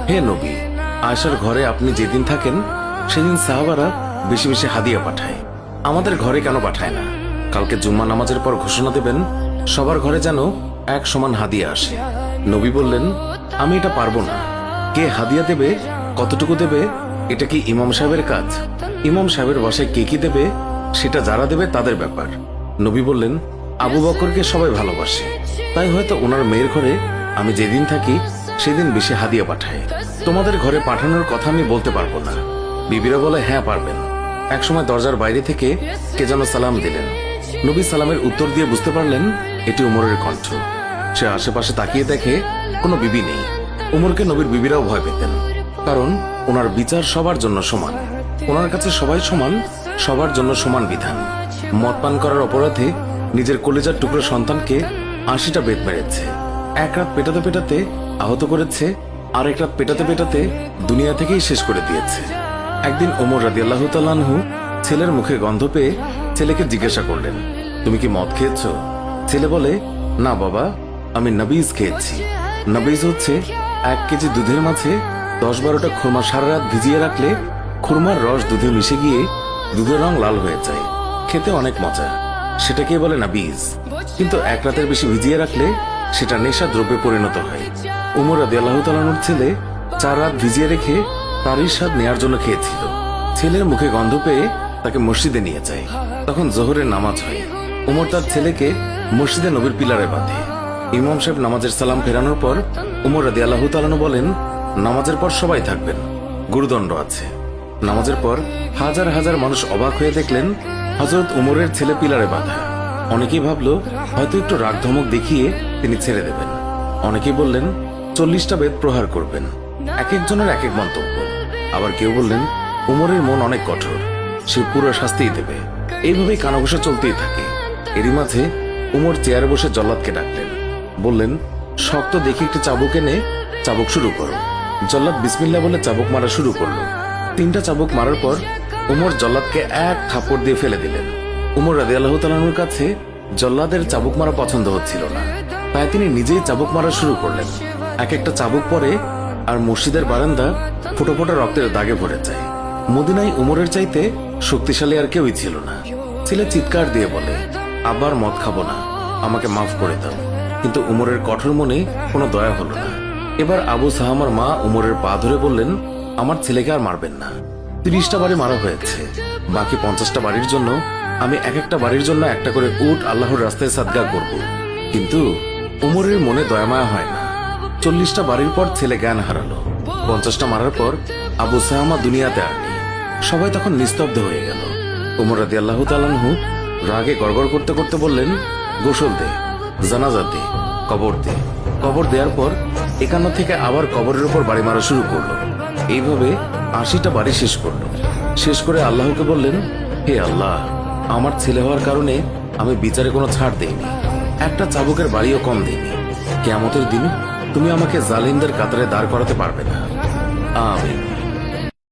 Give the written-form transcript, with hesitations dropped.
হে নবী, আয়েশার ঘরে আপনি যেদিন থাকেন সেদিন সাহাবারা বেশি বেশি হাদিয়া পাঠায়, আমাদের ঘরে কেন পাঠায় না? কালকে জুম্মা নামাজের পর ঘোষণা দেবেন সবার ঘরে যেন এক সমান হাদিয়া আসে। নবী বললেন, আমি এটা পারবো না। কে হাদিয়া দেবে, কতটুকু দেবে, এটা কি ইমাম সাহেবের কাজ? ইমাম সাহেবের বাসায় কে কি দেবে সেটা যারা দেবে তাদের ব্যাপার। নবী বললেন, আবু বকরকে সবাই ভালোবাসে, তাই হয়তো ওনার মেয়ের ঘরে আমি যেদিন থাকি সেদিন বেশি হাদিয়া পাঠায়। তোমাদের ঘরে পাঠানোর কথা আমি বলতে পারবো না। বিবিরা বলে, হ্যাঁ পারবেন। একসময় দরজার বাইরে থেকে কে যেন সালাম দিলেন। নবী সালামের উত্তর দিয়ে বুঝতে পারলেন এটি উমরের কণ্ঠ। সে আশেপাশে তাকিয়ে দেখে কোনো বিবি নেই। উমরকে নবীর বিবিরাও ভয় পেতেন, কারণ ওনার বিচার সবার জন্য সমান। ওনার কাছে সবাই সমান, সবার জন্য সমান বিধান। মদ পান করার অপরাধে নিজের কলিজার টুকরো সন্তানকে ৮০টা বেত মেরেছে। এক রাত পেটাতে পেটাতে আহত করেছে, আর এক রাত পেটাতে পেটাতে দুনিয়া থেকেই শেষ করে দিয়েছে। একদিন ওমর রাদিয়াল্লাহু তাআলা আনহু ছেলের মুখে গন্ধ পেয়ে ছেলেকে জিজ্ঞাসা করলেন, তুমি কি মদ খেয়েছ? ছেলে বলে, না বাবা, আমি নবীজ খেয়েছি। নবীজ হচ্ছে ১ কেজি দুধের মাঝে ১০-১২টা খুরমা সারা রাত ভিজিয়ে রাখলে খুরমার রস দুধে মিশে গিয়ে দুধের রং লাল হয়ে যায়, খেতে অনেক মজা, সেটাকে বলে নবীজ। কিন্তু এক রাতের বেশি ভিজিয়ে রাখলে সেটা নেশা দ্রব্যে পরিণত হয়। উমর রাদিয়াল্লাহু তাআলা আনহুর ছেলে ৪ রাত ভিজিয়ে রেখে তারই স্বাদ নেয়ার জন্য খেয়েছিল। ছেলের মুখে গন্ধ পেয়ে তাকে মসজিদে নিয়ে যায়। তখন জোহরের নামাজ হয়। উমর তার ছেলেকে মসজিদে নবীর পিলারে বাঁধে। ইমাম সাহেব নামাজের সালাম ফেরানোর পর উমর রাদিয়াল্লাহু তাআলা আনহু বলেন, নামাজের পর সবাই থাকবেন, গুরুদণ্ড আছে। নামাজের পর হাজার হাজার মানুষ অবাক হয়ে দেখলেন হযরত উমরের ছেলে পিলারে বাঁধা। অনেকেই ভাবলো হয়তো একটু রাগ ধমক দেখিয়ে তিনি ছেড়ে দেবেন। অনেকেই বললেন ৪০টা বেত প্রহার করবেন। এক একজনের এক এক মন্তব্য। আবার কেউ বললেন উমরের মন অনেক কঠোর, সে পুরো শাস্তিই দেবে। এইভাবেই কানাঘুষা চলতেই থাকে। এরই মাঝে উমর চেয়ারে বসে জল্লাদকে ডাকলেন, বললেন, শক্ত দেখে একটি চাবুক এনে চাবুক শুরু করো। জল্লাদ বিসমিল্লাহ বলে চাবুক মারা শুরু করলো। ৩টা চাবুক মারার পর উমর জল্লাদকে এক থাপ্পড় দিয়ে ফেলে দিলেন। উমর রাদিয়াল্লাহু তাআলা আনহুর কাছে জল্লাদের চাবুক মারা পছন্দ হচ্ছিল না, তাই তিনি নিজেই চাবুক মারা শুরু করলেন। এক একটা চাবুক পরে আর মসজিদের বারান্দা ফোঁটা ফোঁটা রক্তের দাগে ভরে যায়। মদিনায় উমরের চাইতে শক্তিশালী আর কেউই ছিল না। ছেলে চিৎকার দিয়ে বলে, আবার মদ খাবো না, আমাকে মাফ করে দাও। কিন্তু উমরের কঠোর মনে কোনো দয়া হলো না। এবার আবু সাহামার মা উমরের পা ধরে বললেন, আমার ছেলেকে আর মারবেন না। ৩০টা বাড়ি মারা হয়েছে, বাকি ৫০টা বাড়ির জন্য আমি এক একটা বাড়ির জন্য একটা করে উট আল্লাহর রাস্তায় সাদগা করব। কিন্তু উমরের মনে দয়ামায়া হয় না। ৪০টা বাড়ির পর ছেলে জ্ঞান হারালো। ৫০টা মারার পর আবু সাহামা দুনিয়াতে আর নেই। সবাই তখন নিস্তব্ধ হয়ে গেল। উমর রাদিয়াল্লাহু তাআলা আনহু রাগে গড়গড় করতে করতে বললেন, গোসল দে, জানাজা দে, কবর দে। কবর দেওয়ার পর ৫১ থেকে আবার কবরের উপর বাড়ি মারা শুরু করলো। এইভাবে ৮০টা বাড়ি শেষ করলো। শেষ করে আল্লাহকে বললেন, হে আল্লাহ, আমার ছেলে হওয়ার কারণে আমি বিচারে কোনো ছাড় দেইনি, একটা চাবুকের বাড়িও কম দেইনি। কিয়ামতের দিন তুমি আমাকে জালিমদের কাতারে দাঁড় করাতে পারবে না। আমিন।